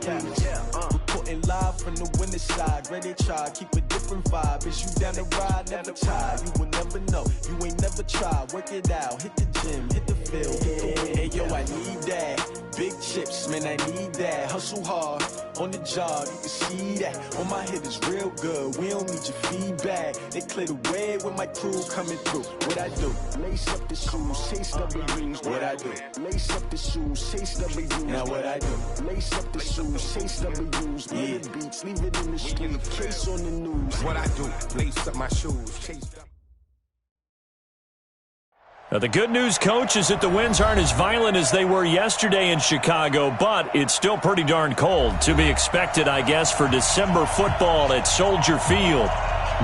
Reporting live from the winter side. Ready to try, keep a different vibe. Is you down the ride, never tired. You will never know, you ain't never tried. Work it out, hit the gym, hit the field, hit the wind. Hey yo, I need that. Big chips, man, I need that. Hustle hard, on the job, you can see that. On my head is real good, we don't need your feedback. They clear the way when my crew coming through. What I do? Lace up the shoes, chase W's. What I do? Lace up the shoes, chase W's. Now what I do? Lace up the shoes, chase W's. Yeah. Beats, leave it in the street, case on the news. What I do? Lace up my shoes, chase W's. Now, the good news, Coach, is that the winds aren't as violent as they were yesterday in Chicago, but it's still pretty darn cold. To be expected, I guess, for December football at Soldier Field.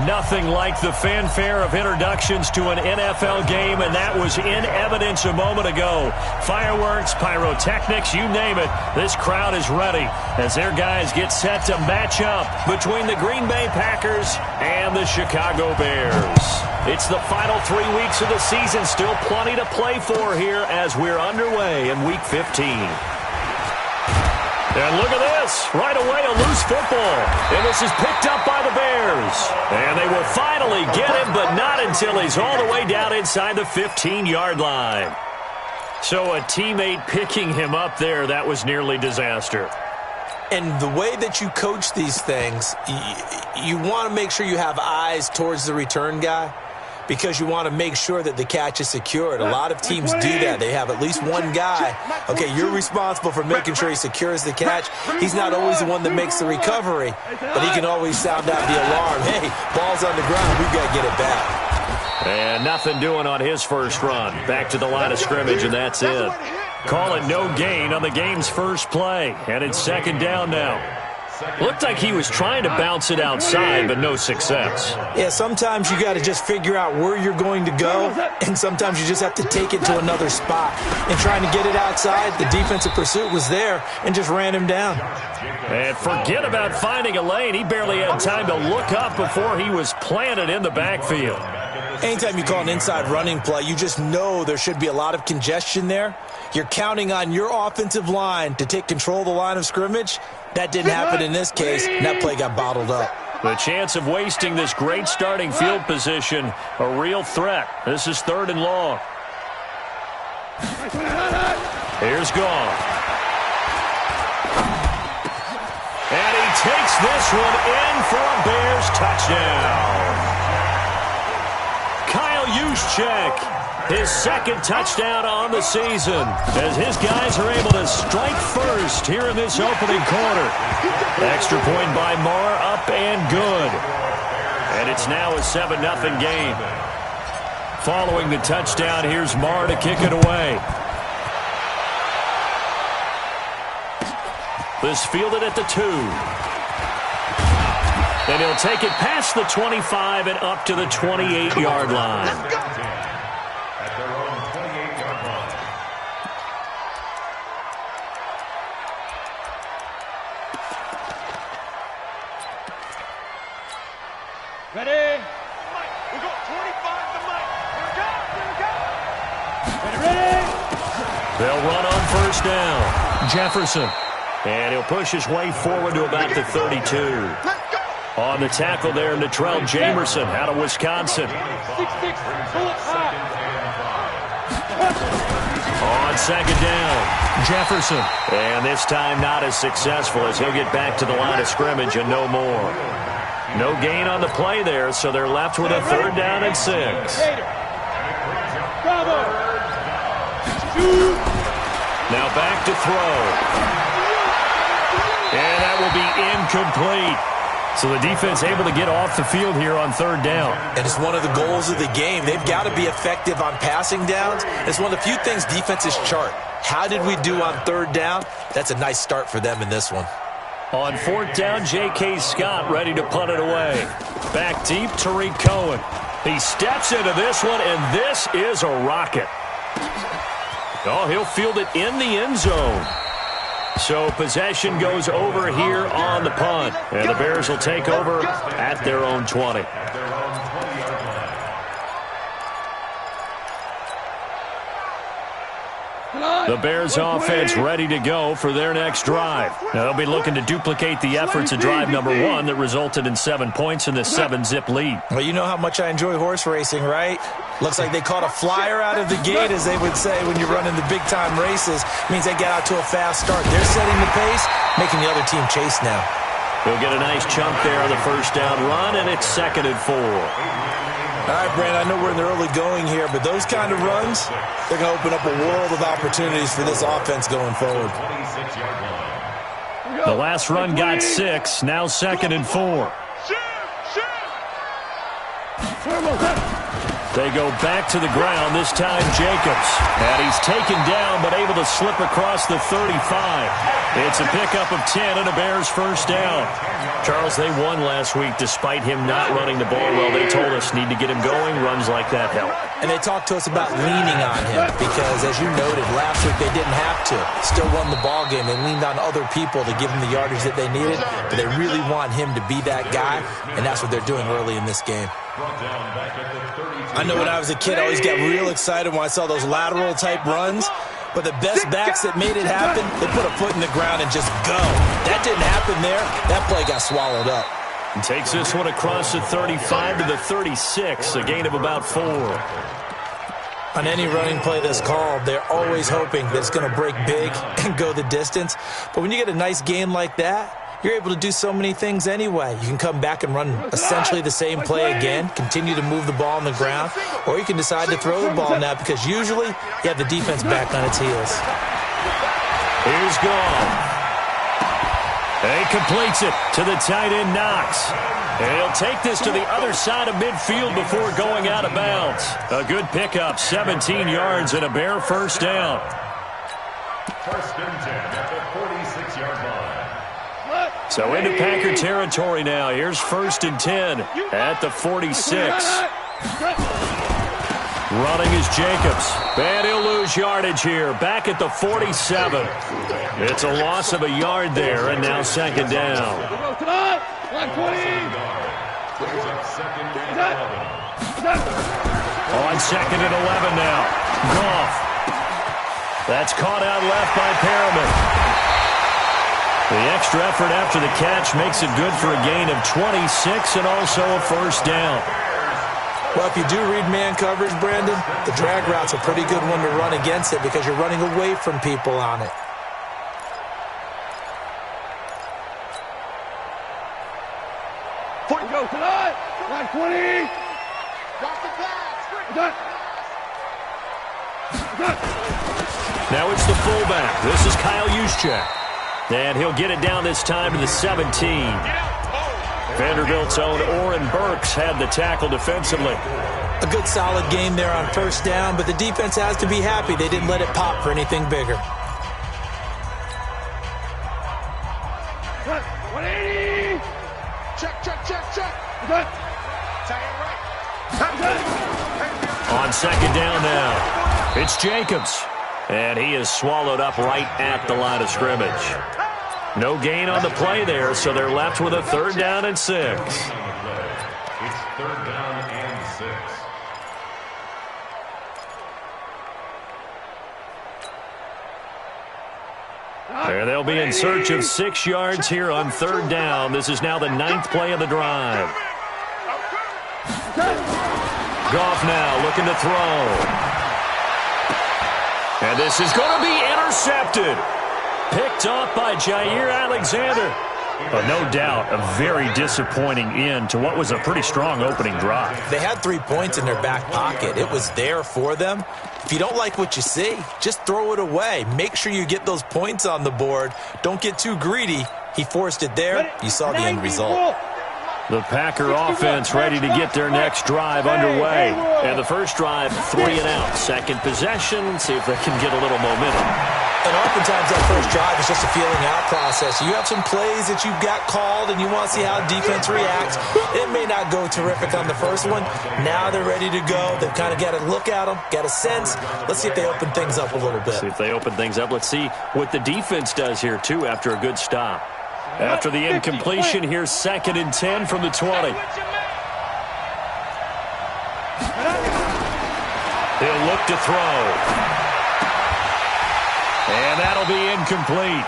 Nothing like the fanfare of introductions to an NFL game, and that was in evidence a moment ago. Fireworks, pyrotechnics, you name it. This crowd is ready as their guys get set to match up between the Green Bay Packers and the Chicago Bears. It's the final 3 weeks of the season. Still plenty to play for here as we're underway in Week 15. And look at this. Right away, a loose football. And this is picked up by the Bears. And they will finally get him, but not until he's all the way down inside the 15-yard line. So a teammate picking him up there, that was nearly disaster. And the way that you coach these things, you want to make sure you have eyes towards the return guy, because you want to make sure that the catch is secured. A lot of teams do that. They have at least one guy. Okay, you're responsible for making sure he secures the catch. He's not always the one that makes the recovery, but he can always sound out the alarm. Hey, ball's on the ground. We've got to get it back. And nothing doing on his first run. Back to the line of scrimmage, and that's it. Call it no gain on the game's first play. And it's second down now. Looked like he was trying to bounce it outside, but no success. Yeah, sometimes you got to just figure out where you're going to go, and sometimes you just have to take it to another spot. And trying to get it outside, the defensive pursuit was there and just ran him down. And forget about finding a lane. He barely had time to look up before he was planted in the backfield. Anytime you call an inside running play, you just know there should be a lot of congestion there. You're counting on your offensive line to take control of the line of scrimmage. That didn't happen in this case, and that play got bottled up. The chance of wasting this great starting field position, a real threat. This is third and long. Here's Goff. And he takes this one in for a Bears touchdown. Kyle Juszczyk. His second touchdown on the season as his guys are able to strike first here in this opening quarter. Extra point by Marr, up and good. And it's now a 7-0 game. Following the touchdown, here's Marr to kick it away. This fielded at the 2. And he'll take it past the 25 and up to the 28-yard line. Ready? Mike, we got 25 to Mike. Here we go. Ready? They'll run on first down. Jefferson. And he'll push his way forward to about the 32. On the tackle there, Natrell Jamerson out of Wisconsin. 6-6, pull it high. On second down, Jefferson. And this time not as successful as he'll get back to the line of scrimmage and no more. No gain on the play there, so they're left with a third down and 6. Now back to throw. And that will be incomplete. So the defense able to get off the field here on third down. And it's one of the goals of the game. They've got to be effective on passing downs. It's one of the few things defenses chart. How did we do on third down? That's a nice start for them in this one. On fourth down, J.K. Scott ready to punt it away. Back deep, Tariq Cohen. He steps into this one, and this is a rocket. Oh, he'll field it in the end zone. So possession goes over here on the punt. And the Bears will take over at their own 20. The Bears offense ready to go for their next drive. Now, they'll be looking to duplicate the efforts of drive number 1 that resulted in 7 points in the 7-zip lead. Well, you know how much I enjoy horse racing, right? Looks like they caught a flyer out of the gate, as they would say when you're running the big-time races. Means they get out to a fast start. They're setting the pace, making the other team chase now. He'll get a nice chunk there on the first down run, and it's 2nd and 4. All right, Brandon, I know we're in the early going here, but those kind of runs, they're going to open up a world of opportunities for this offense going forward. The last run got 6, now 2nd and 4. They go back to the ground, this time Jacobs. And he's taken down, but able to slip across the 35. It's a pickup of 10 and a Bears first down. Charles, they won last week despite him not running the ball well. They told us need to get him going. Runs like that help. And they talked to us about leaning on him because, as you noted, last week they didn't have to. Still won the ball game. They leaned on other people to give him the yardage that they needed, but they really want him to be that guy, and that's what they're doing early in this game. I know when I was a kid, I always got real excited when I saw those lateral-type runs, but the best backs that made it happen, they put a foot in the ground and just go. That didn't happen there. That play got swallowed up. And takes this one across the 35 to the 36, a gain of about 4. On any running play that's called, they're always hoping that it's going to break big and go the distance. But when you get a nice gain like that, you're able to do so many things anyway. You can come back and run essentially the same play again, continue to move the ball on the ground, or you can decide to throw the ball now because usually you have the defense back on its heels. Here's Gone. And he completes it to the tight end Knox. And he'll take this to the other side of midfield before going out of bounds. A good pickup, 17 yards and a Bear first down. First and 10 at the 46-yard line. So into Packer territory now. Here's 1st and 10 at the 46. Running is Jacobs. And he'll lose yardage here. Back at the 47. It's a loss of a yard there, and now 2nd down. On 2nd and 11 now. Goff. That's caught out left by Perriman. The extra effort after the catch makes it good for a gain of 26 and also a first down. Well, if you do read man coverage, Brandon, the drag route's a pretty good one to run against it because you're running away from people on it. Point go tonight. Line 20. Now it's the fullback. This is Kyle Juszczyk. And he'll get it down this time to the 17. Vanderbilt's own Oren Burks had the tackle defensively. A good solid game there on first down, but the defense has to be happy they didn't let it pop for anything bigger. 180. Check. Good. On 2nd down now, it's Jacobs. And he is swallowed up right at the line of scrimmage. No gain on the play there, so they're left with a 3rd down and 6. It's 3rd down and 6. There they'll be in search of 6 yards here on 3rd down. This is now the 9th play of the drive. Goff now looking to throw. And this is going to be intercepted. Picked off by Jair Alexander. But no doubt, a very disappointing end to what was a pretty strong opening drive. They had 3 points in their back pocket. It was there for them. If you don't like what you see, just throw it away. Make sure you get those points on the board. Don't get too greedy. He forced it there. You saw the end result. The Packer offense ready to get their next drive underway. And the first drive, 3 and out. Second possession, see if they can get a little momentum. And oftentimes that first drive is just a feeling out process. You have some plays that you've got called and you want to see how defense reacts. It may not go terrific on the first one. Now they're ready to go. They've kind of got to look at them, got a sense. Let's see if they open things up a little bit. See if they open things up. Let's see what the defense does here, too, after a good stop. After the incompletion, here's 2nd and 10 from the 20. He'll look to throw. And that'll be incomplete.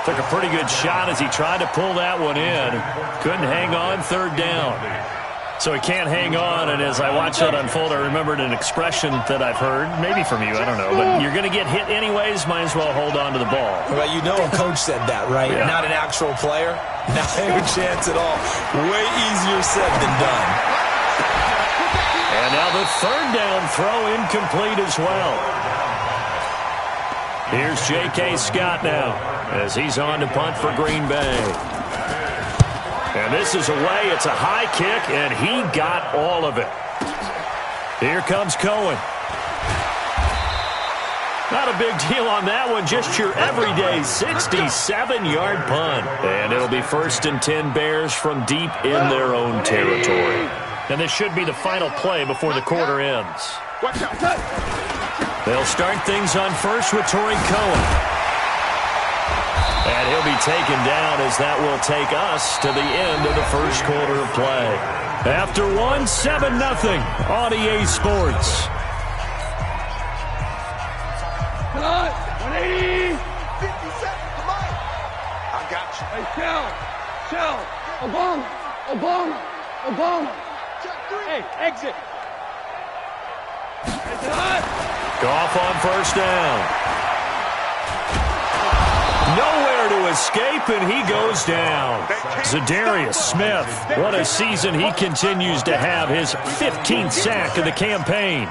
Took a pretty good shot as he tried to pull that one in. Couldn't hang on, third down. So he can't hang on, and as I watched that unfold, I remembered an expression that I've heard, maybe from you, I don't know, but you're going to get hit anyways, might as well hold on to the ball. Well, you know a coach said that, right? Yeah. Not an actual player. Not a chance at all. Way easier said than done. And now the third down throw incomplete as well. Here's J.K. Scott now as he's on to punt for Green Bay. And this is away. It's a high kick, and he got all of it. Here comes Cohen. Not a big deal on that one. Just your everyday 67-yard punt. And it'll be 1st and 10 Bears from deep in their own territory. And this should be the final play before the quarter ends. They'll start things on first with Torrey Cohen. And he'll be taken down as that will take us to the end of the first quarter of play. After 7-0 on EA Sports. Come on, 180. 57, come on. I got you. Hey, Shell. Obama. Hey, exit. Goff on first down. Nowhere to escape, and he goes down. Zadarius Smith, what a season he continues to have. His 15th sack of the campaign.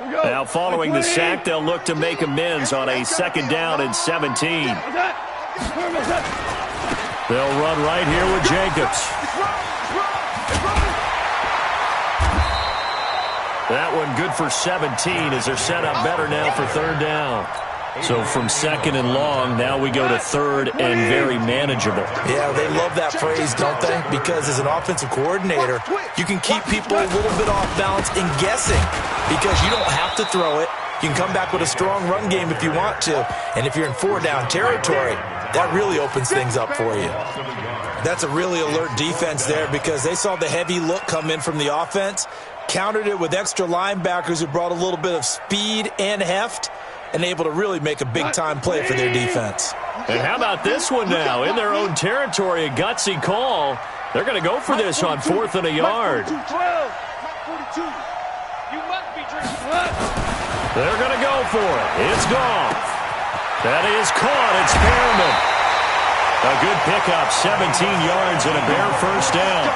Now following the sack, they'll look to make amends on a 2nd down and 17. They'll run right here with Jacobs. That one good for 17 as they're set up better now for 3rd down. So from 2nd and long, now we go to 3rd and very manageable. Yeah, they love that phrase, don't they? Because as an offensive coordinator, you can keep people a little bit off balance and guessing because you don't have to throw it. You can come back with a strong run game if you want to. And if you're in 4-down territory, that really opens things up for you. That's a really alert defense there because they saw the heavy look come in from the offense, countered it with extra linebackers who brought a little bit of speed and heft, and able to really make a big-time play for their defense. And how about this one now? In their own territory, a gutsy call. They're going to go for this on 4th and a yard. They're going to go for it. It's Goff. That is caught. It's Perriman. A good pickup, 17 yards and a Bear first down.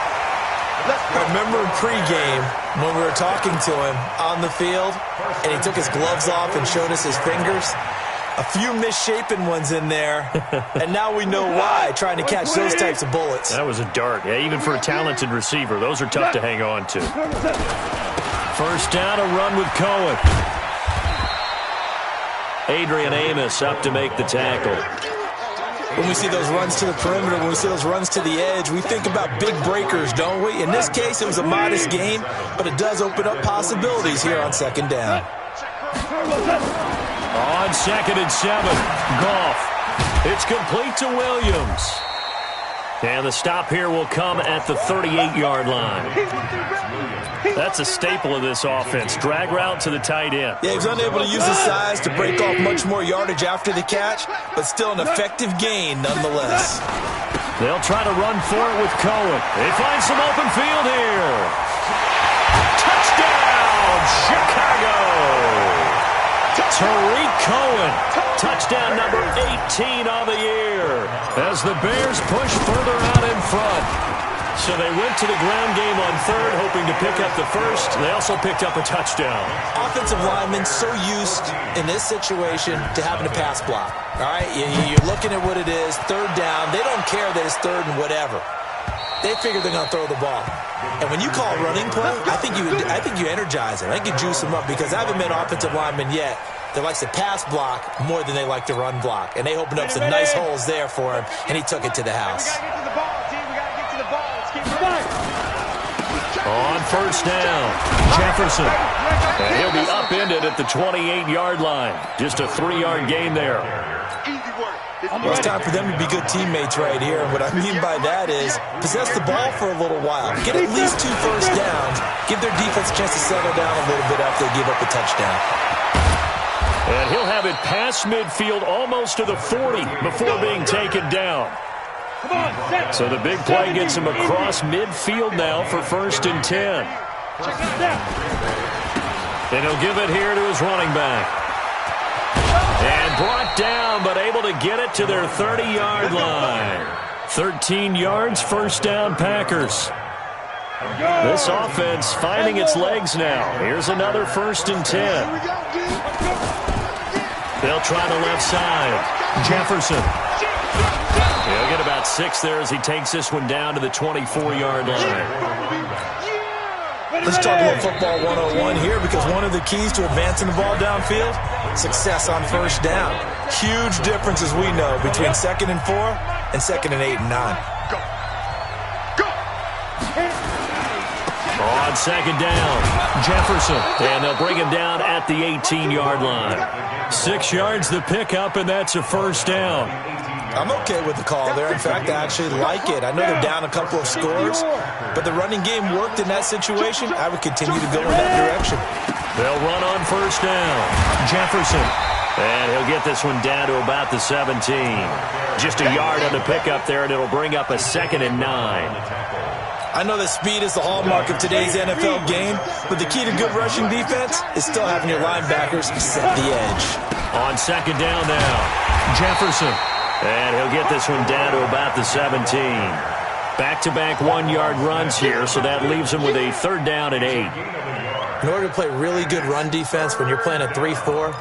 I remember in pregame when we were talking to him on the field, and he took his gloves off and showed us his fingers. A few misshapen ones in there, and now we know why, trying to catch those types of bullets. That was a dart. Yeah, even for a talented receiver, those are tough to hang on to. First down, a run with Cohen. Adrian Amos up to make the tackle. When we see those runs to the perimeter, when we see those runs to the edge, we think about big breakers, don't we? In this case, it was a modest gain, but it does open up possibilities here on 2nd down. On 2nd and 7, Goff. It's complete to Williams. And the stop here will come at the 38-yard line. That's a staple of this offense. Drag route to the tight end. Yeah, he was unable to use his size to break off much more yardage after the catch, but still an effective gain nonetheless. They'll try to run for it with Cohen. They find some open field here. Touchdown, Chicago! Tariq Cohen, touchdown number 18 on the year as the Bears push further out in front. So they went to the ground game on 3rd, hoping to pick up the first. They also picked up a touchdown. Offensive linemen so used in this situation to having a pass block. All right, you're looking at what it is, 3rd down. They don't care that it's 3rd and whatever. They figure they're going to throw the ball. And when you call a running play, I think you energize them. I think you juice them up because I haven't met offensive linemen yet that likes to pass block more than they like to run block. And they opened up some nice holes there for him, and he took it to the house. On first down, Jefferson. And he'll be upended at the 28-yard line. Just a 3-yard gain there. Well, it's time for them to be good teammates right here. And what I mean by that is possess the ball for a little while. Get at least 2 first downs. Give their defense a chance to settle down a little bit after they give up a touchdown. And he'll have it past midfield almost to the 40 before being taken down. So the big play gets him across midfield now for 1st and 10. And he'll give it here to his running back. And brought down, but able to get it to their 30-yard line. 13 yards, first down, Packers. This offense finding its legs now. Here's another 1st and 10. They'll try the left side. Jefferson. He'll get about 6 there as he takes this one down to the 24-yard line. Let's talk about football 101 here, because one of the keys to advancing the ball downfield, success on first down. Huge difference, as we know, between 2nd and 4 and 2nd and 8 and 9. On 2nd down, Jefferson. And they'll bring him down at the 18-yard line. 6 yards the pickup, and that's a first down. I'm okay with the call there. In fact, I actually like it. I know they're down a couple of scores, but the running game worked in that situation. I would continue to go in that direction. They'll run on first down. Jefferson. And he'll get this one down to about the 17. Just a yard on the pickup there, and it'll bring up a 2nd and 9. I know that speed is the hallmark of today's NFL game, but the key to good rushing defense is still having your linebackers set the edge. On 2nd down now, Jefferson. And he'll get this one down to about the 17. Back-to-back 1-yard runs here, so that leaves him with a 3rd down and 8. In order to play really good run defense when you're playing a 3-4,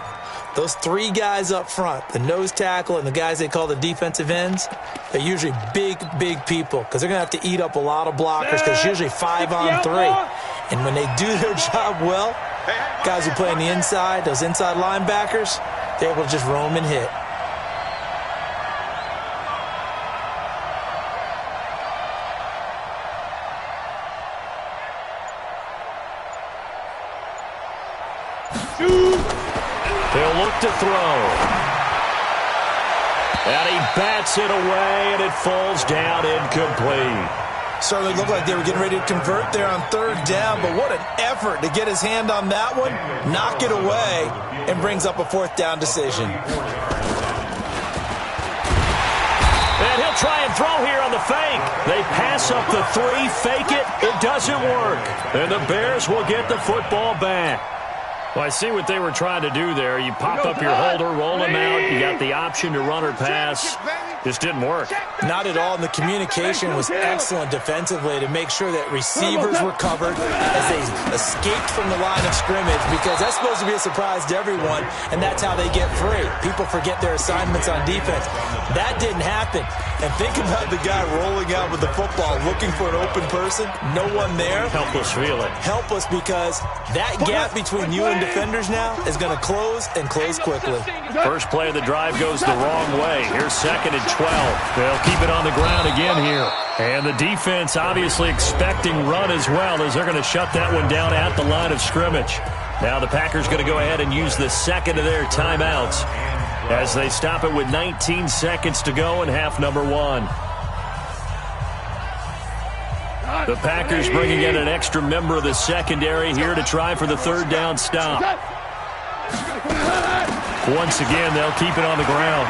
those 3 guys up front, the nose tackle and the guys they call the defensive ends, they're usually big, big people, because they're going to have to eat up a lot of blockers, because it's usually 5 on 3. And when they do their job well, guys who play on the inside, those inside linebackers, they're able to just roam and hit. They'll look to throw. And he bats it away, and it falls down incomplete. Certainly looked like they were getting ready to convert there on 3rd down, but what an effort to get his hand on that one, knock it away, and brings up a 4th down decision. And he'll try and throw here on the fake. They pass up the 3, fake it. It doesn't work. And the Bears will get the football back. Well, I see what they were trying to do there. You pop up your holder, roll them out. You got the option to run or pass. Just didn't work. Not at all. And the communication was excellent defensively to make sure that receivers were covered as they escaped from the line of scrimmage, because that's supposed to be a surprise to everyone, and that's how they get free. People forget their assignments on defense. That didn't happen. And think about the guy rolling out with the football, looking for an open person, no one there. Helpless feeling. Helpless, because that gap between you and defenders now is going to close, and close quickly. First play of the drive goes the wrong way. Here's 2nd and 12. They'll keep it on the ground again here. And the defense obviously expecting run as well, as they're going to shut that one down at the line of scrimmage. Now the Packers going to go ahead and use the 2nd of their timeouts as they stop it with 19 seconds to go in half number 1. The Packers bringing in an extra member of the secondary here to try for the 3rd down stop. Once again, they'll keep it on the ground.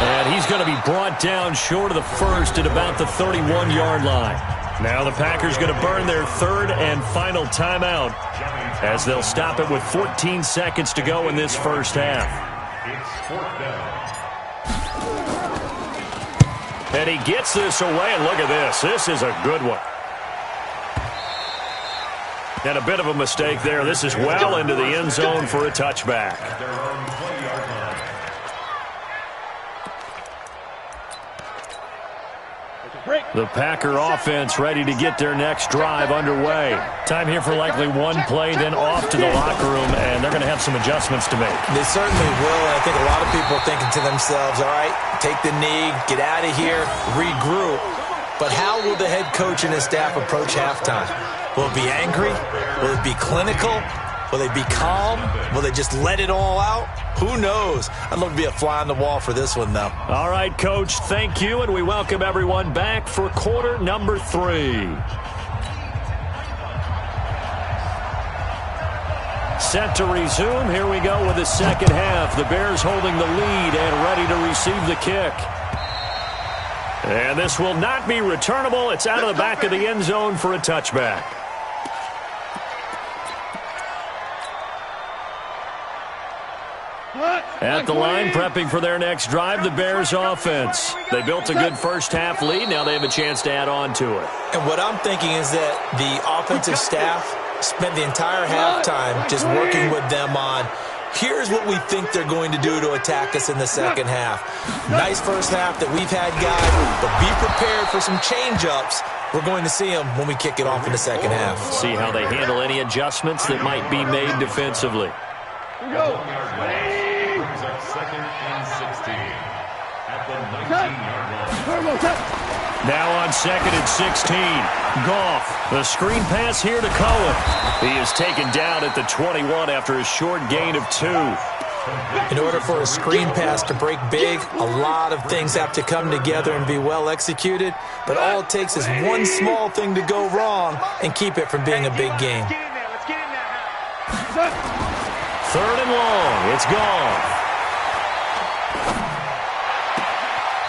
And he's going to be brought down short of the 1st at about the 31-yard line. Now the Packers going to burn their 3rd and final timeout as they'll stop it with 14 seconds to go in this first half. And he gets this away, and look at this. This is a good one. And a bit of a mistake there. This is well into the end zone for a touchback. The Packer offense ready to get their next drive underway. Time here for likely one play, then off to the locker room, and they're going to have some adjustments to make. They certainly will, and I think a lot of people are thinking to themselves, all right, take the knee, get out of here, regroup. But how will the head coach and his staff approach halftime? Will it be angry? Will it be clinical? Will they be calm? Will they just let it all out? Who knows? I'd love to be a fly on the wall for this one, though. All right, Coach, thank you, and we welcome everyone back for quarter number 3. Set to resume. Here we go with the second half. The Bears holding the lead and ready to receive the kick. And this will not be returnable. It's out of the back of the end zone for a touchback. At the line, prepping for their next drive, the Bears offense. They built a good first-half lead. Now they have a chance to add on to it. And what I'm thinking is that the offensive staff spent the entire halftime just working with them on, here's what we think they're going to do to attack us in the second half. Nice first half that we've had, guys, but be prepared for some change-ups. We're going to see them when we kick it off in the second half. See how they handle any adjustments that might be made defensively. Here we go. Second and 16 at the 19-yard line. Now on second and 16. Goff, the screen pass here to Cohen. He is taken down at the 21 after a short gain of 2. In order for a screen pass to break big, a lot of things have to come together and be well executed. But all it takes is one small thing to go wrong and keep it from being a big game. Third and long. It's Goff.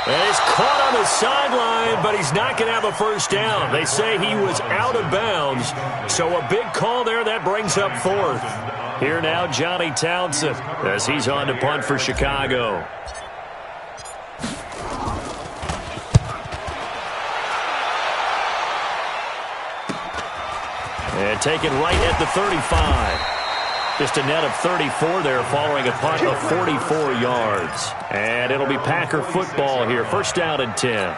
And he's caught on the sideline, but he's not going to have a first down. They say he was out of bounds, so a big call there that brings up 4th. Here now, Johnny Townsend, as he's on to punt for Chicago. And taken right at the 35. Just a net of 34 there following a punt of 44 yards. And it'll be Packer football here. First down and 10.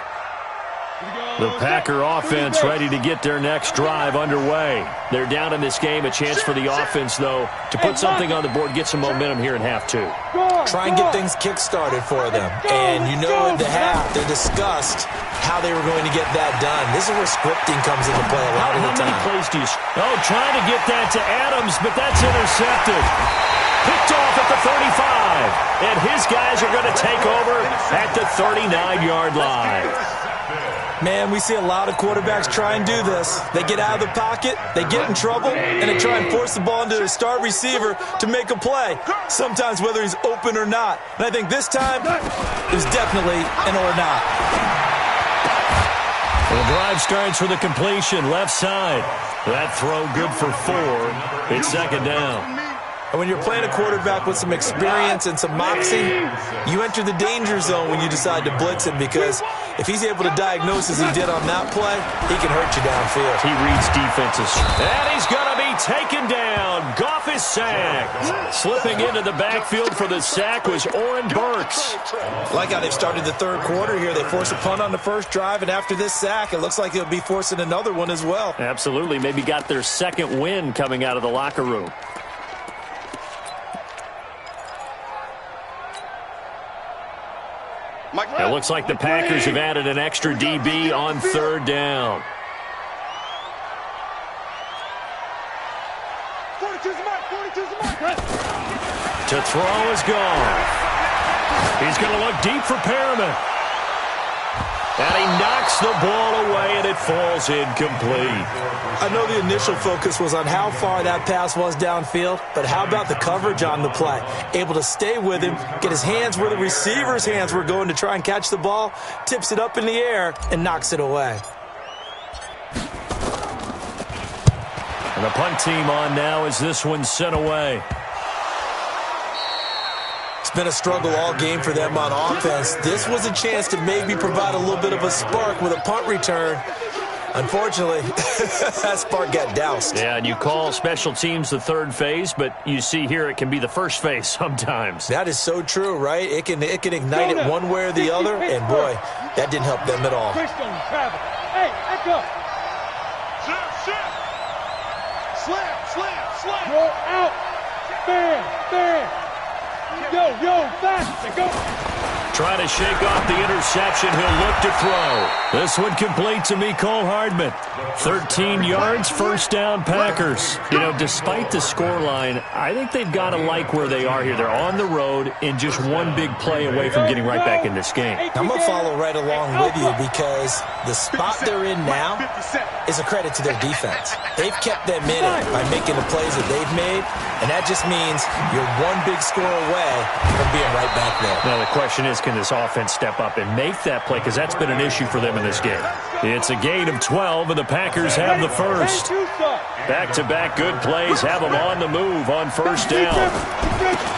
The Packer offense ready to get their next drive underway. They're down in this game. A chance for the offense, though, to put something on the board, get some momentum here in half 2. Try and get things kick-started for them. And you know at the half they discussed how they were going to get that done. This is where scripting comes into play a lot of the time. How many plays do you... Oh, trying to get that to Adams, but that's intercepted. Picked off at the 35. And his guys are going to take over at the 39-yard line. Man, we see a lot of quarterbacks try and do this. They get out of the pocket, they get in trouble, and they try and force the ball into their star receiver to make a play, sometimes whether he's open or not. And I think this time, it was definitely an or not. The drive starts with a completion, left side. That throw good for 4. It's second down. And when you're playing a quarterback with some experience and some moxie, you enter the danger zone when you decide to blitz him, because if he's able to diagnose as he did on that play, he can hurt you downfield. He reads defenses. And he's going to be taken down. Goff is sacked. Slipping into the backfield for the sack was Oren Burks. Like how they've started the third quarter here. They force a punt on the first drive, and after this sack, it looks like they'll be forcing another one as well. Absolutely. Maybe got their second win coming out of the locker room. It looks like the Packers have added an extra DB on third down. 42's the mark, 42's the mark. To throw is gone. He's going to look deep for Perriman. And he knocks the ball away, and it falls incomplete. I know the initial focus was on how far that pass was downfield, but how about the coverage on the play? Able to stay with him, get his hands where the receiver's hands were going to try and catch the ball, tips it up in the air, and knocks it away. And the punt team on now as this one's sent away. It's been a struggle all game for them on offense. This was a chance to maybe provide a little bit of a spark with a punt return. Unfortunately, that spark got doused. Yeah, and you call special teams the third phase, but you see here it can be the first phase sometimes. That is so true, right? It can ignite it one way or the other, and boy, that didn't help them at all. Hey, echo. Slam. Go out. Bam. Yo, fast. Go. try to shake off the interception. He'll look to throw. This one complete to Mecole Hardman. 13 yards, first down, Packers. You know, despite the scoreline, I think they've got to like where they are here. They're on the road and just one big play away from getting right back in this game. I'm going to follow right along with you because the spot they're in now is a credit to their defense. They've kept them in it by making the plays that they've made, and that just means you're one big score away from being right back there. Now, the question is, can this offense step up and make that play? Because that's been an issue for them in this game. It's a gain of 12, and the Packers have the first. Back-to-back good plays have them on the move on first down.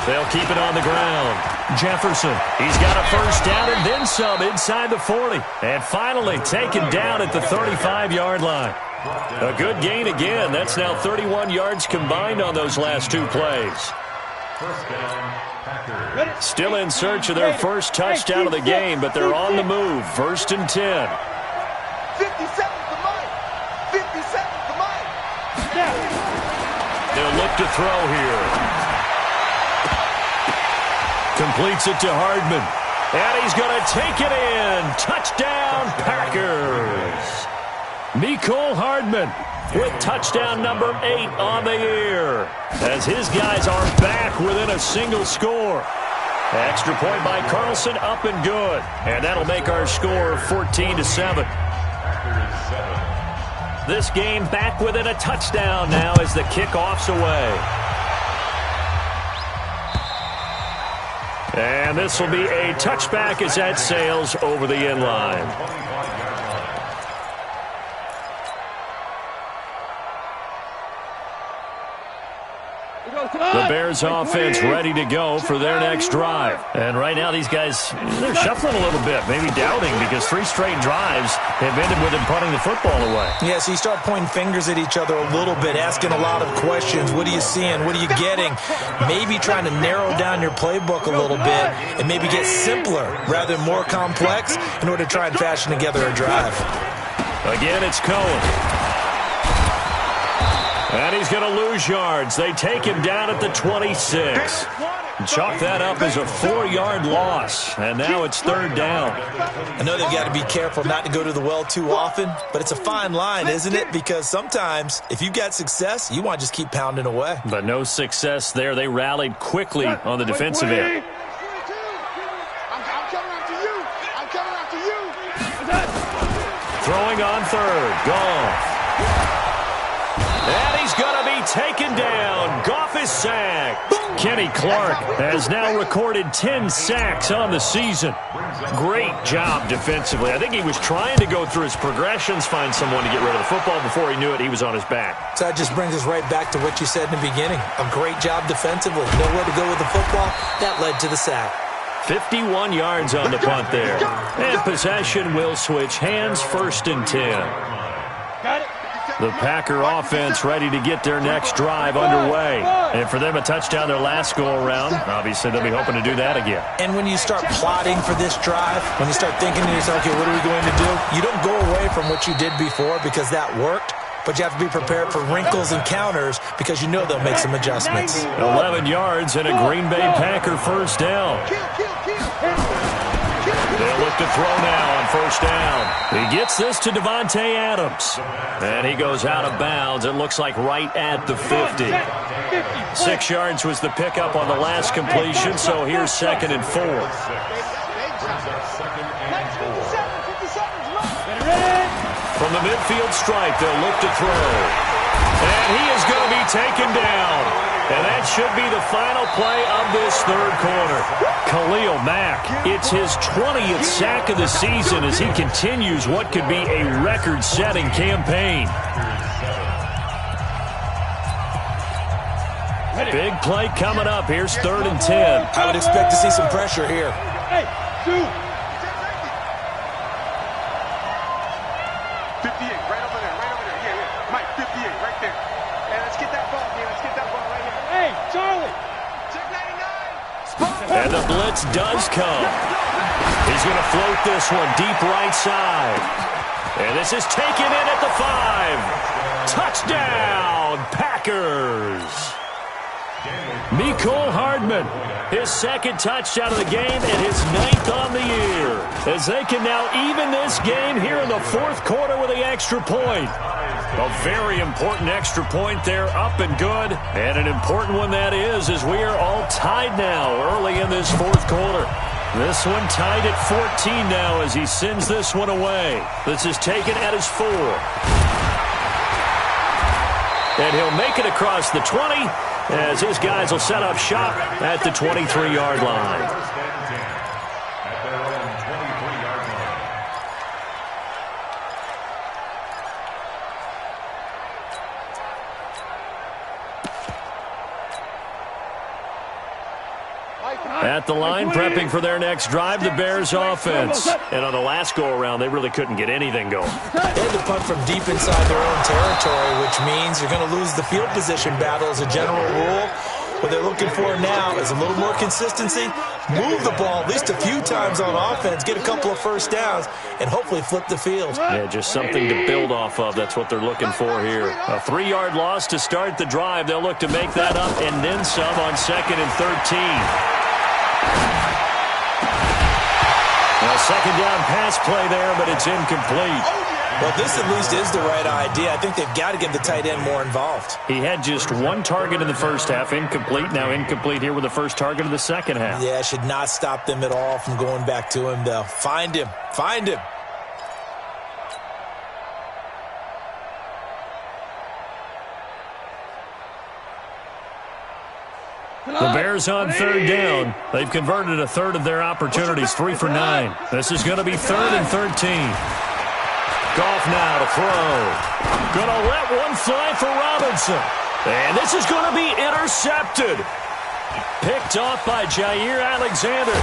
They'll keep it on the ground. Jefferson, he's got a first down and then some inside the 40. And finally taken down at the 35-yard line. A good gain again. That's now 31 yards combined on those last two plays. Still in search of their first touchdown of the game, but they're on the move. First and 10. 50 seconds to Mike. 50 seconds to Mike. They'll look to throw here. Completes it to Hardman. And he's going to take it in. Touchdown, Packers. Mecole Hardman with touchdown number 8 on the year, as his guys are back within a single score. Extra point by Carlson, up and good. And that'll make our score 14-7. This game back within a touchdown now as the kickoff's away. And this will be a touchback as that sails over the end line. The Bears offense ready to go for their next drive. And right now these guys, they're shuffling a little bit, maybe doubting, because 3 straight drives have ended with them punting the football away. Yeah, so you start pointing fingers at each other a little bit, asking a lot of questions. What are you seeing? What are you getting? Maybe trying to narrow down your playbook a little bit and maybe get simpler rather than more complex in order to try and fashion together a drive. Again, it's Cohen. And he's going to lose yards. They take him down at the 26. Chalk that up as a 4-yard loss. And now it's third down. I know they've got to be careful not to go to the well too often, but it's a fine line, isn't it? Because sometimes if you've got success, you want to just keep pounding away. But no success there. They rallied quickly on the defensive end. I'm coming after you. I'm coming after you. Throwing on third. Goff. And he's going to be taken down. Goff is sacked. Kenny Clark has now recorded 10 sacks on the season. Great job defensively. I think he was trying to go through his progressions, find someone to get rid of the football. Before he knew it, he was on his back. So that just brings us right back to what you said in the beginning. A great job defensively. Nowhere to go with the football. That led to the sack. 51 yards on the punt there. And possession will switch hands, first and 10. Got it. The Packer offense ready to get their next drive underway. And for them, a touchdown their last go-around. Obviously, they'll be hoping to do that again. And when you start plotting for this drive, when you start thinking to yourself, okay, what are we going to do? You don't go away from what you did before because that worked, but you have to be prepared for wrinkles and counters because you know they'll make some adjustments. 11 yards and a Green Bay Packer first down. They'll look to throw now on first down. He gets this to Devontae Adams. And he goes out of bounds. It looks like right at the 50. 6 yards was the pickup on the last completion, so here's second and 4. From the midfield stripe, they'll look to throw. And he is going to be taken down. And that should be the final play of this third quarter. Khalil Mack, it's his 20th sack of the season as he continues what could be a record-setting campaign. Big play coming up. Here's third and 10. I would expect to see some pressure here. Hey, dude. 58, right over there. Yeah. Mike, 58, right there. And let's get that ball, man. Let's get that ball right here. Hey, Charlie. Check 99. And the blitz does come. He's going to float this one deep right side. And this is taken in at the 5. Touchdown, Packers. Mecole Hardman, his second touchdown of the game and his 9th on the year. As they can now even this game here in the fourth quarter with the extra point. A very important extra point there, up and good. And an important one that is, as we are all tied now early in this fourth quarter. This one tied at 14 now as he sends this one away. This is taken at his 4. And he'll make it across the 20 as his guys will set up shop at the 23-yard line. At the line, prepping for their next drive, the Bears offense. And on the last go-around, they really couldn't get anything going. They had to punt from deep inside their own territory, which means you're going to lose the field position battle as a general rule. What they're looking for now is a little more consistency, move the ball at least a few times on offense, get a couple of first downs, and hopefully flip the field. Yeah, just something to build off of. That's what they're looking for here. A 3-yard loss to start the drive. They'll look to make that up and then some on 2nd and 13. Well, second down pass play there, but it's incomplete. Well, this at least is the right idea. I think they've got to get the tight end more involved. He had just one target in the first half, incomplete. Now incomplete here with the first target of the second half. Yeah, should not stop them at all from going back to him, though. Find him. Find him. The Bears on third down. They've converted a third of their opportunities, 3 for 9. This is going to be 3rd and 13. Goff now to throw. Going to let one fly for Robinson. And this is going to be intercepted. Picked off by Jair Alexander.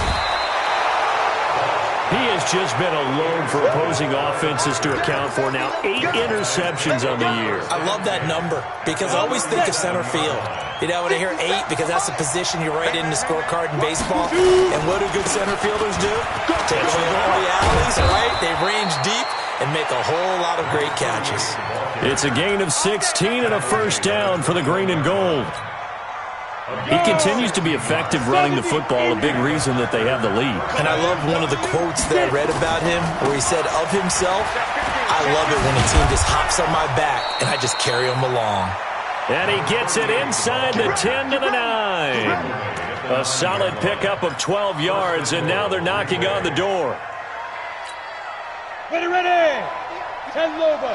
He has just been a load for opposing offenses to account for. Now 8 interceptions on the year. I love that number because I always think of center field. You know, when I hear 8, because that's the position you write in the scorecard in baseball. And what do good center fielders do? Take the ball in the alleys, right? They range deep and make a whole lot of great catches. It's a gain of 16 and a first down for the green and gold. He continues to be effective running the football, a big reason that they have the lead. And I love one of the quotes that I read about him where he said of himself, I love it when a team just hops on my back and I just carry them along. And he gets it inside the 10 to the 9. A solid pickup of 12 yards, and now they're knocking on the door. Ready, ready. 10 over.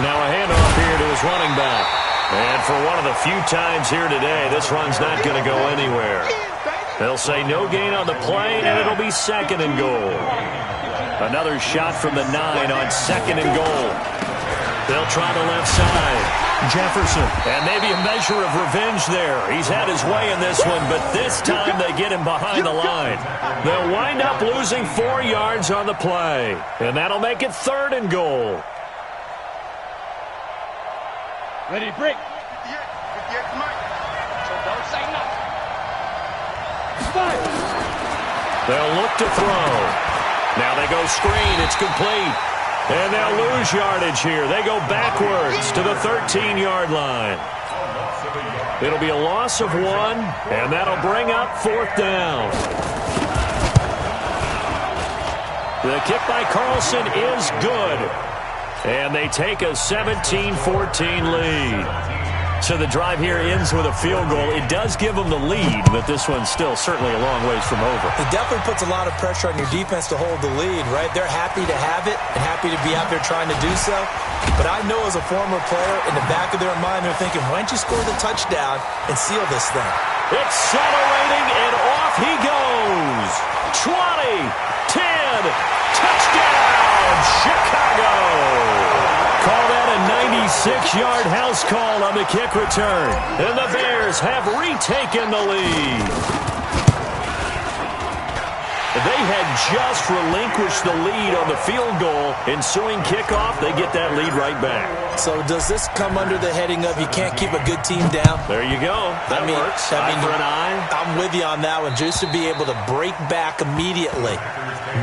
Now a handoff here to his running back. And for one of the few times here today, this run's not going to go anywhere. They'll say no gain on the play, and it'll be 2nd and goal. Another shot from the 9 on 2nd and goal. They'll try the left side. Jefferson, and maybe a measure of revenge there. He's had his way in this one, but this time they get him behind the line. They'll wind up losing 4 yards on the play, and that'll make it 3rd and goal. Ready, break. They'll look to throw. Now they go screen. It's complete. And they'll lose yardage here. They go backwards to the 13-yard line. It'll be a loss of 1, and that'll bring up 4th down. The kick by Carlson is good. And they take a 17-14 lead. So the drive here ends with a field goal. It does give them the lead, but this one's still certainly a long ways from over. It definitely puts a lot of pressure on your defense to hold the lead, right? They're happy to have it and happy to be out there trying to do so. But I know as a former player, in the back of their mind, they're thinking, why don't you score the touchdown and seal this thing? Accelerating, and off he goes. 20, 10, touchdown, Chicago. Call that a 96-yard house call on the kick return. And the Bears have retaken the lead. They had just relinquished the lead on the field goal. Ensuing kickoff, they get that lead right back. So does this come under the heading of you can't keep a good team down? There you go. That works. Eye for an eye. I'm with you on that one. Just to be able to break back immediately.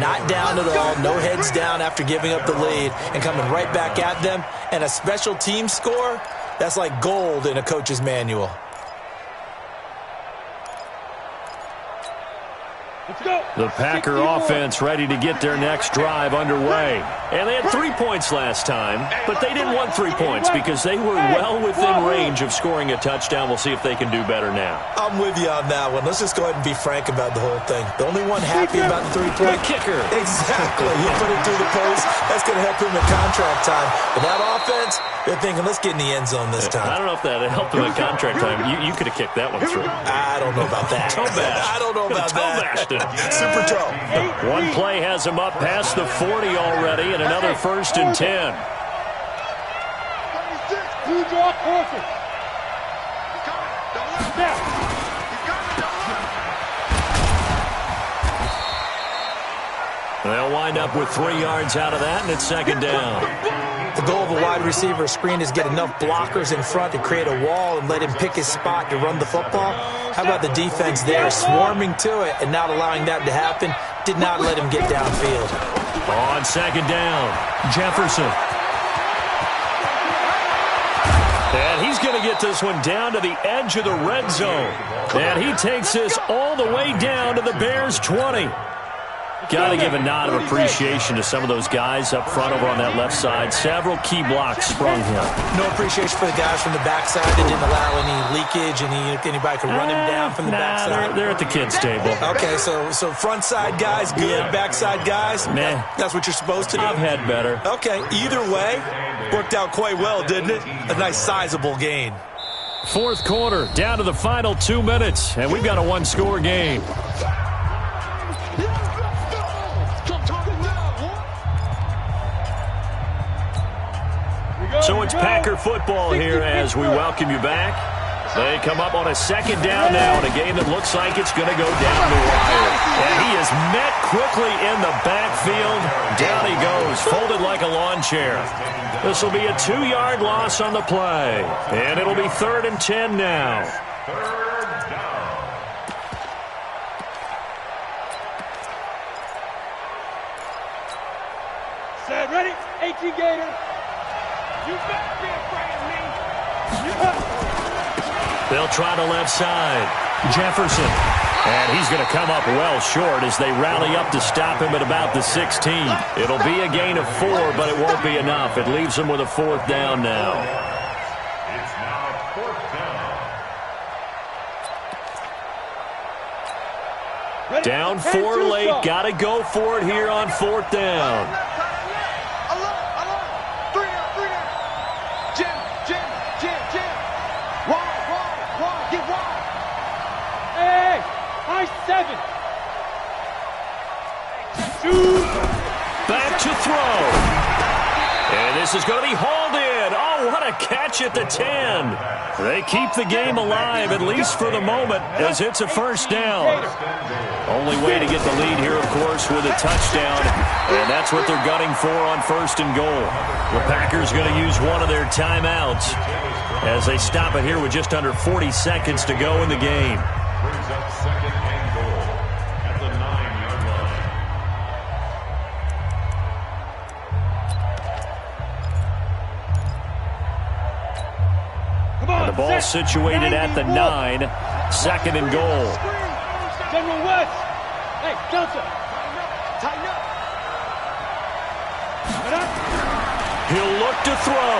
Not down at all. No heads down after giving up the lead and coming right back at them. And a special team score, that's like gold in a coach's manual. The Packer offense ready to get their next drive underway. And they had 3 points last time, but they didn't want 3 points because they were well within range of scoring a touchdown. We'll see if they can do better now. I'm with you on that one. Let's just go ahead and be frank about the whole thing. The only one happy about the 3-point kicker. Exactly. You put it through the post. That's going to help him in contract time. But that offense, they're thinking, let's get in the end zone this time. I don't know if that helped him in contract time. You could have kicked that one through. I don't know about that. I don't know about that. Super toe. One play has him up past the 40 already, and another 1st and 10. You draw closer. They'll wind up with 3 yards out of that, and it's 2nd down. The goal of a wide receiver screen is get enough blockers in front to create a wall and let him pick his spot to run the football. How about the defense there, swarming to it and not allowing that to happen? Did not let him get downfield. On 2nd down, Jefferson. And he's going to get this one down to the edge of the red zone. And he takes this all the way down to the Bears' 20. Got to give a nod of appreciation to some of those guys up front over on that left side. Several key blocks sprung him. No appreciation for the guys from the backside that didn't allow any leakage, anybody could run him down from the backside. They're at the kids' table. Okay, so front side guys, good. Backside guys, man, that's what you're supposed to do. I've had better. Okay, either way, worked out quite well, didn't it? A nice sizable gain. 4th quarter, down to the final 2 minutes, and we've got a 1-score game. So it's Packer football here as we welcome you back. They come up on a 2nd down now in a game that looks like it's going to go down the wire. And he is met quickly in the backfield. Down he goes, folded like a lawn chair. This will be a 2-yard loss on the play. And it'll be 3rd and 10 now. Set, ready? 18 Gator. You better be afraid of me. They'll try the left side. Jefferson. And he's going to come up well short as they rally up to stop him at about the 16. It'll be a gain of 4, but it won't be enough. It leaves him with a 4th down now. It's now 4th down. Down 4 late. Got to go for it here on 4th down. Back to throw. And this is going to be hauled in. Oh, what a catch at the 10. They keep the game alive, at least for the moment, as it's a 1st down. Only way to get the lead here, of course, with a touchdown. And that's what they're gunning for on 1st and goal. The Packers going to use one of their timeouts as they stop it here with just under 40 seconds to go in the game. Brings up 2nd and goal at the 9-yard line. And the ball situated at the 9. 2nd and goal. General West. Hey, Johnson. Tighten up. He'll look to throw.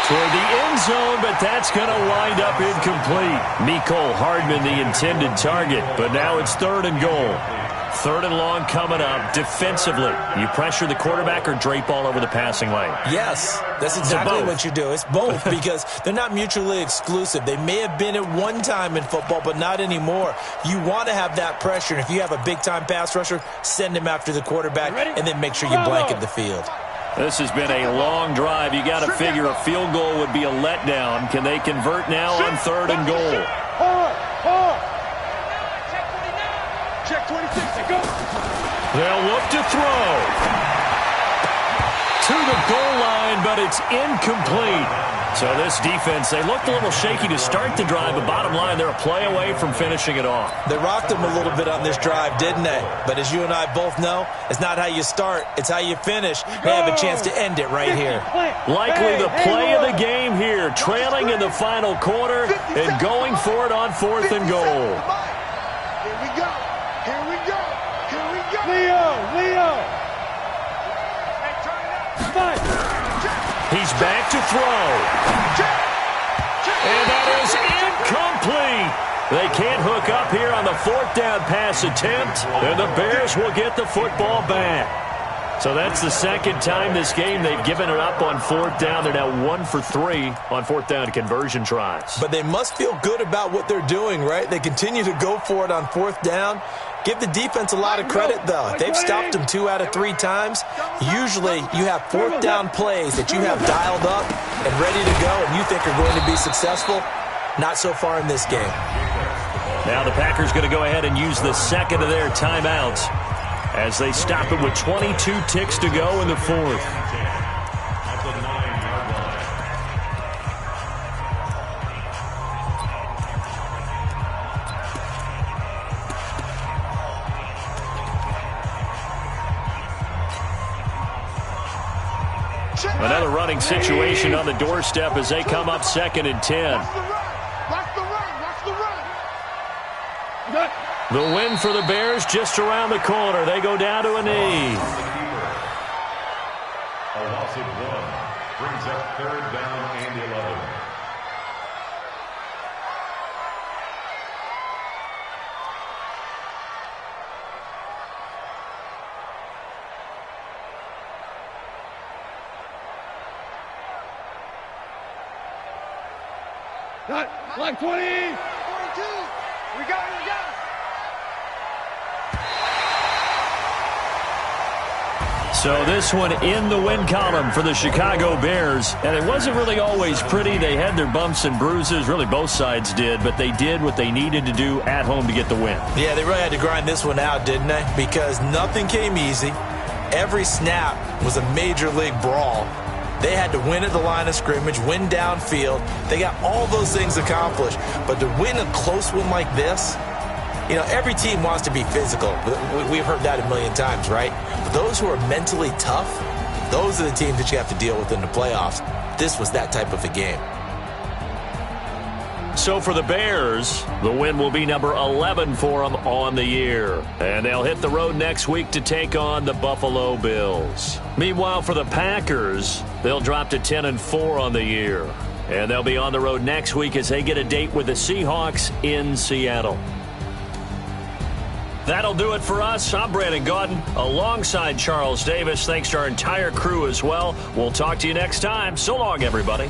Toward the end zone, but that's going to wind up incomplete. Mecole Hardman, the intended target, but now it's 3rd and goal. 3rd and long coming up. Defensively, you pressure the quarterback or drape all over the passing lane? Yes, that's exactly what you do. It's both because they're not mutually exclusive. They may have been at one time in football, but not anymore. You want to have that pressure, and if you have a big-time pass rusher, send him after the quarterback, and then make sure you blanket the field. This has been a long drive. You got to figure a field goal would be a letdown. Can they convert now on 3rd and goal? Check 26. Go. They'll look to throw. To the goal line, but it's incomplete. So this defense, they looked a little shaky to start the drive, but bottom line, they're a play away from finishing it off. They rocked them a little bit on this drive, didn't they? But as you and I both know, it's not how you start, it's how you finish. They have a chance to end it right here. Likely the play of the game here, trailing in the final quarter and going for it on 4th and goal. Here we go. Here we go. Here we go. Leo. Hey, turn it up. He's back to throw. And that is incomplete. They can't hook up here on the 4th down pass attempt, and the Bears will get the football back. So that's the second time this game they've given it up on 4th down. They're now 1 for 3 on 4th down conversion tries. But they must feel good about what they're doing, right? They continue to go for it on 4th down. Give the defense a lot of credit, though. They've stopped them 2 out of 3 times. Usually, you have 4th down plays that you have dialed up and ready to go and you think are going to be successful. Not so far in this game. Now the Packers going to go ahead and use the second of their timeouts as they stop it with 22 ticks to go in the 4th. Another running situation on the doorstep as they come up 2nd and 10. Watch the run. The win for the Bears just around the corner. They go down to a knee. A loss of 1 brings up 3rd down and 11. Black 20. 42. We got it. So this one in the win column for the Chicago Bears. And it wasn't really always pretty. They had their bumps and bruises. Really, both sides did. But they did what they needed to do at home to get the win. Yeah, they really had to grind this one out, didn't they? Because nothing came easy. Every snap was a major league brawl. They had to win at the line of scrimmage, win downfield. They got all those things accomplished. But to win a close one like this, you know, every team wants to be physical. We've heard that a million times, right? But those who are mentally tough, those are the teams that you have to deal with in the playoffs. This was that type of a game. So for the Bears, the win will be number 11 for them on the year. And they'll hit the road next week to take on the Buffalo Bills. Meanwhile, for the Packers, they'll drop to 10-4 on the year. And they'll be on the road next week as they get a date with the Seahawks in Seattle. That'll do it for us. I'm Brandon Gaudin alongside Charles Davis. Thanks to our entire crew as well. We'll talk to you next time. So long, everybody.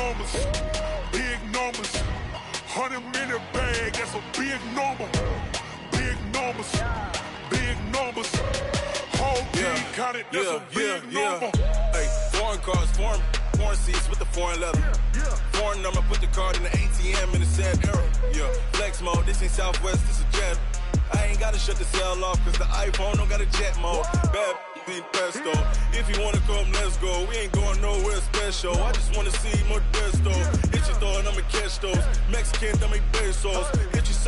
numbers, big numbers. 100 minute bag, that's a big number. Big numbers, big numbers. Whole team counted, that's a big number. Hey, foreign cars, foreign seats with the foreign leather. Foreign number, put the card in the ATM in the sad era. Yeah, flex mode, this ain't Southwest, this is Jet. I ain't gotta shut the cell off, cause the iPhone don't got a jet mode. Bad beat pesto. If you wanna come, let's go. We ain't going nowhere special. I just wanna see more Modesto. Hit your throw and I'ma catch those. Mexican, dummy pesos. Hit you